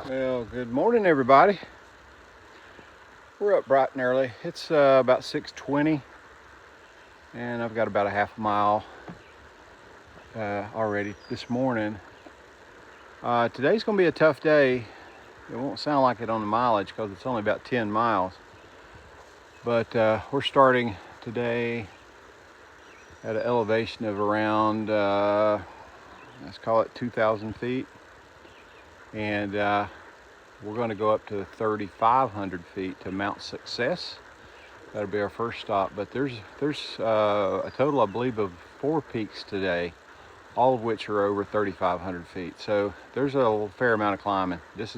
Well, good morning, everybody. We're up bright and early. It's about 6:20, and I've got about a half mile already this morning. Today's going to be a tough day. It won't sound like it on the mileage because it's only about 10 miles. But we're starting today at an elevation of around, let's call it 2,000 feet. And we're going to go up to 3,500 feet to Mount Success. That'll be our first stop. But there's a total, I believe, of 4 peaks today, all of which are over 3,500 feet. So there's a fair amount of climbing. This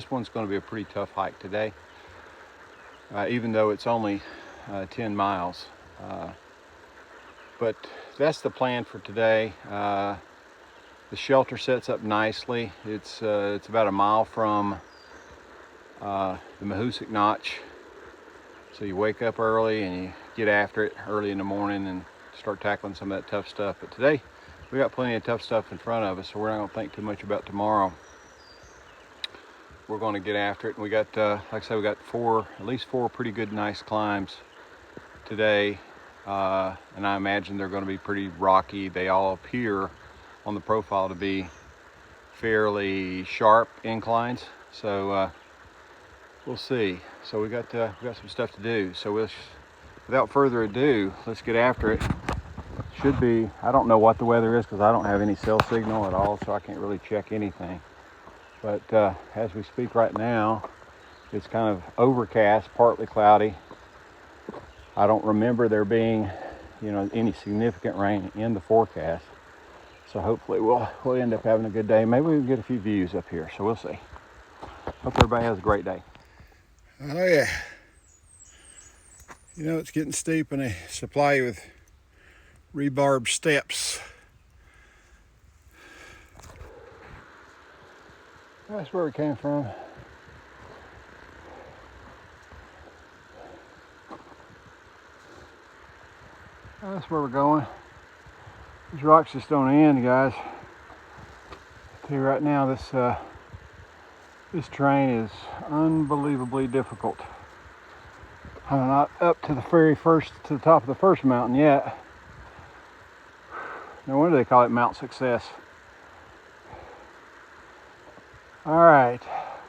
one's going to be a pretty tough hike today, even though it's only 10 miles. But that's the plan for today. The shelter sets up nicely. It's about a mile from the Mahoosic Notch. So you wake up early and you get after it early in the morning and start tackling some of that tough stuff. But today we got plenty of tough stuff in front of us, so we're not going to think too much about tomorrow. We're going to get after it. And we got, like I said, we got at least four pretty good, nice climbs today. And I imagine they're going to be pretty rocky. They all appear on the profile to be fairly sharp inclines, so we'll see. So we got some stuff to do. So without further ado, let's get after it. Should be, I don't know what the weather is because I don't have any cell signal at all, so I can't really check anything. But as we speak right now, it's kind of overcast, partly cloudy. I don't remember there being, any significant rain in the forecast. So hopefully we'll end up having a good day. Maybe we can get a few views up here, so we'll see. Hope everybody has a great day. Oh yeah. It's getting steep and they supply you with rebarb steps. That's where we came from. That's where we're going. These rocks just don't end, guys. I'll tell you right now, this terrain is unbelievably difficult. I'm not up to the top of the first mountain yet. No wonder they call it Mount Success. All right,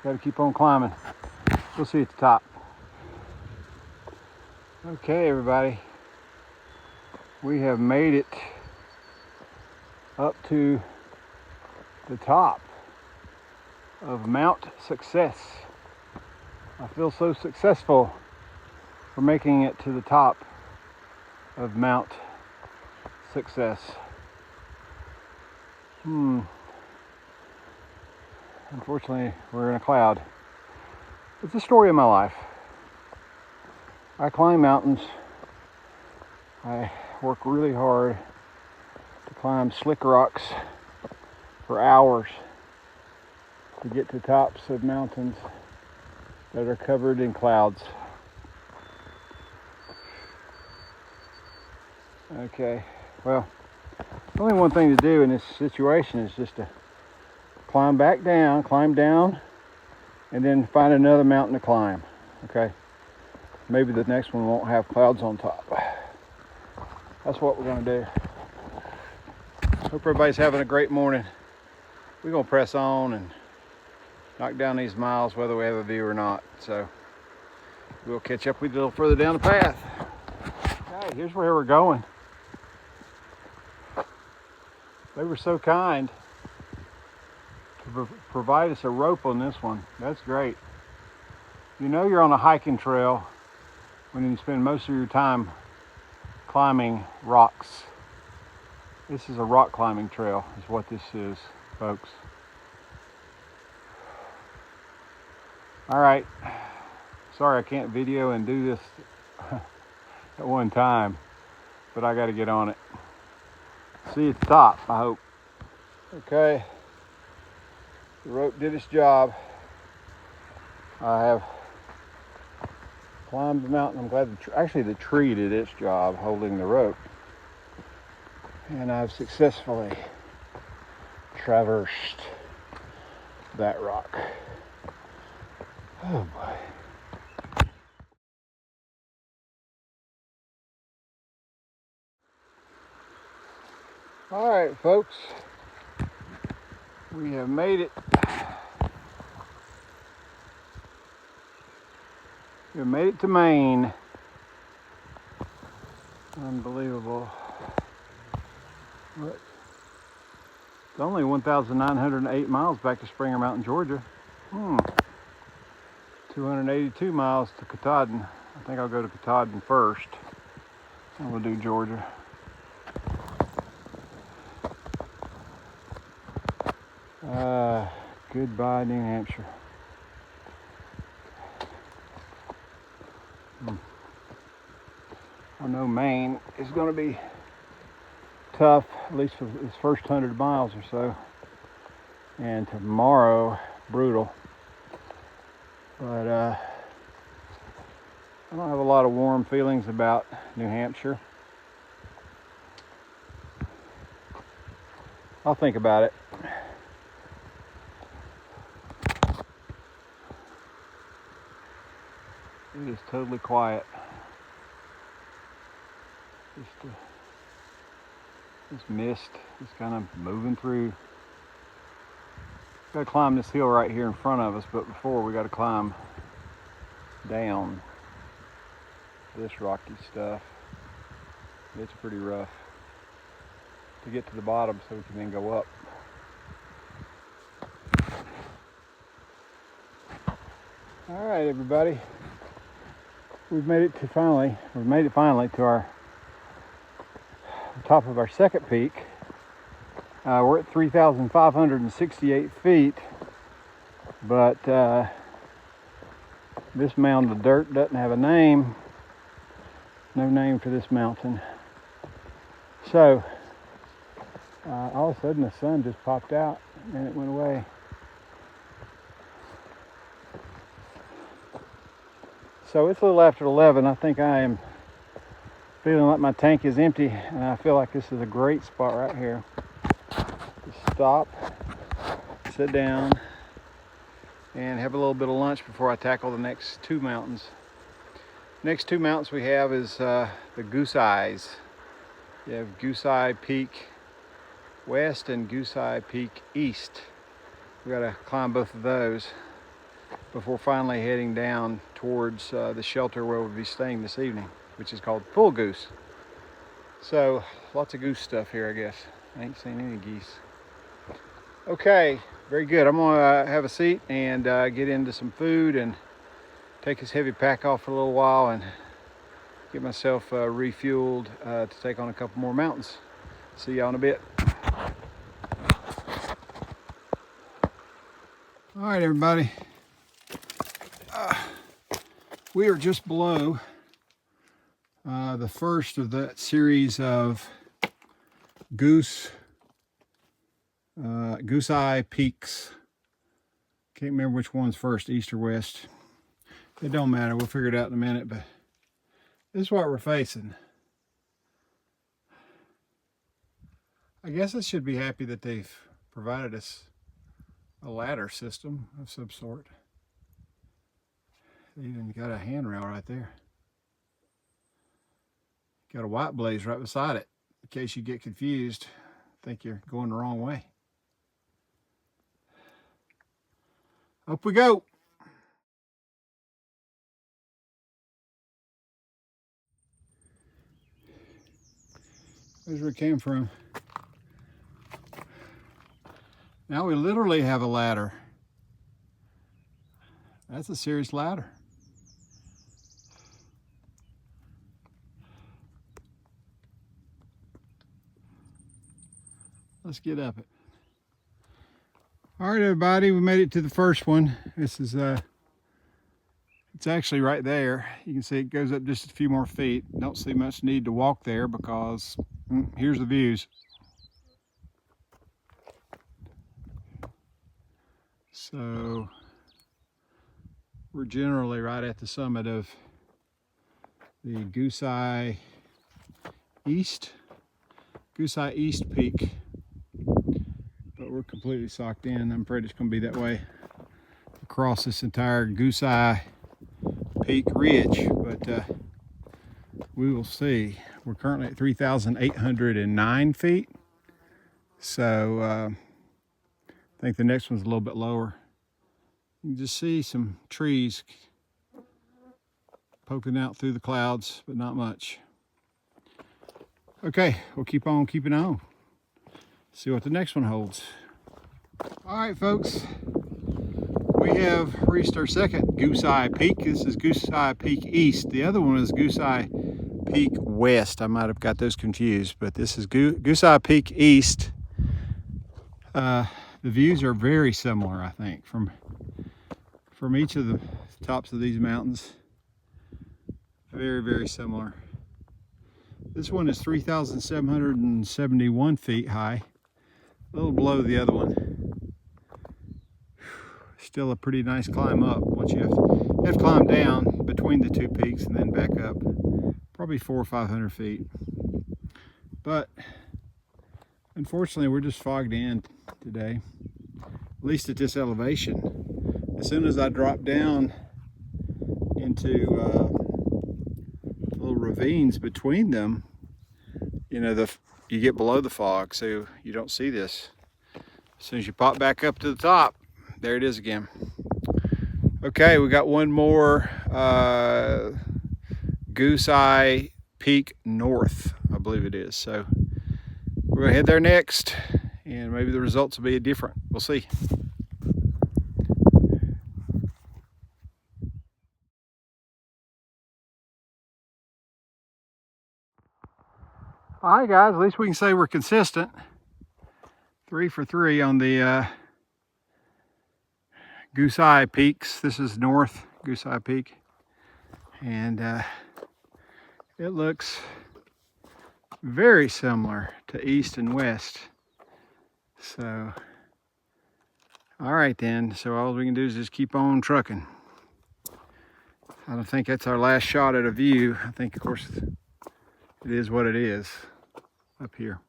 got to keep on climbing. We'll see you at the top. Okay, everybody, we have made it up to the top of Mount Success. I feel so successful for making it to the top of Mount Success. Unfortunately, we're in a cloud. It's the story of my life. I climb mountains. I work really hard to climb slick rocks for hours to get to tops of mountains that are covered in clouds. Okay, well, only one thing to do in this situation is just to climb down, and then find another mountain to climb. Okay, maybe the next one won't have clouds on top. That's what we're going to do. Hope everybody's having a great morning. We're going to press on and knock down these miles whether we have a view or not. So we'll catch up with you a little further down the path. Okay, here's where we're going. They were so kind to provide us a rope on this one. That's great. You're on a hiking trail when you spend most of your time climbing rocks. This is a rock climbing trail is what this is, folks. All right. Sorry I can't video and do this at one time, but I got to get on it. See you at the top, I hope. Okay. The rope did its job. I have climbed the mountain. I'm glad the tree did its job holding the rope. And I've successfully traversed that rock. Oh boy. All right, folks. We have made it. We have made it to Maine. Unbelievable. But it's only 1,908 miles back to Springer Mountain, Georgia. 282 miles to Katahdin. I think I'll go to Katahdin first, and we'll do Georgia. Goodbye, New Hampshire. I know Maine is going to be tough, at least for this first 100 miles or so. And tomorrow, brutal. But I don't have a lot of warm feelings about New Hampshire. I'll think about it. It is totally quiet. This mist is kind of moving through. Got to climb this hill right here in front of us, but before we got to climb down this rocky stuff. It's pretty rough to get to the bottom so we can then go up. All right, everybody. We've made it finally to our top of our second peak. We're at 3,568 feet, but this mound of dirt doesn't have a name. No name for this mountain. So all of a sudden the sun just popped out and it went away. So it's a little after 11. I think I am feeling like my tank is empty, and I feel like this is a great spot right here. Just stop, sit down, and have a little bit of lunch before I tackle the next two mountains. Next two mountains we have is the Goose Eyes. You have Goose Eye Peak West and Goose Eye Peak East. We got to climb both of those before finally heading down towards the shelter where we'll be staying this evening, which is called Full Goose. So lots of goose stuff here, I guess. I ain't seen any geese. Okay, very good. I'm gonna have a seat and get into some food and take this heavy pack off for a little while and get myself refueled to take on a couple more mountains. See y'all in a bit. All right, everybody. We are just below the first of that series of Goose Eye Peaks. Can't remember which one's first, east or west. It don't matter, we'll figure it out in a minute, but this is what we're facing. I guess I should be happy that they've provided us a ladder system of some sort. They even got a handrail right there. Got a white blaze right beside it, in case you get confused, think you're going the wrong way. Up we go. There's where it came from. Now we literally have a ladder. That's a serious ladder. Let's get up it. All right, everybody, we made it to the first one. This is it's actually right there. You can see it goes up just a few more feet. Don't see much need to walk there because here's the views. So we're generally right at the summit of the Goose Eye East Peak. But we're completely socked in. I'm afraid it's going to be that way across this entire Goose Eye Peak ridge, but we will see. We're currently at 3,809 feet. So I think the next one's a little bit lower. You can just see some trees poking out through the clouds, but not much. Okay, we'll keep on keeping on. See what the next one holds. All right, folks. We have reached our second Goose Eye Peak. This is Goose Eye Peak East. The other one is Goose Eye Peak West. I might have got those confused, but this is Goose Eye Peak East. The views are very similar, I think, from each of the tops of these mountains. Very, very similar. This one is 3,771 feet high, a little below the other one. Still a pretty nice climb up. Once you have to climb down between the two peaks and then back up, probably 400 or 500 feet. But unfortunately, we're just fogged in today, at least at this elevation. As soon as I drop down into little ravines between them, you know, you get below the fog, so you don't see this. As soon as you pop back up to the top, there it is again. Okay, we got one more Goose Eye Peak North, I believe it is. So we're gonna head there next, and maybe the results will be different. We'll see. All right, guys, at least we can say we're consistent. 3 for 3 on the Goose Eye Peaks. This is North Goose Eye Peak, and it looks very similar to East and West. So, all right then. So all we can do is just keep on trucking. I don't think that's our last shot at a view. I think, of course, it is what it is up here.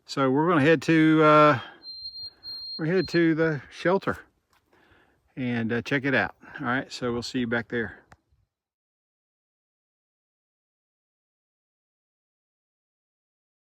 So we're going to head to the shelter and check it out. All right, so we'll see you back there.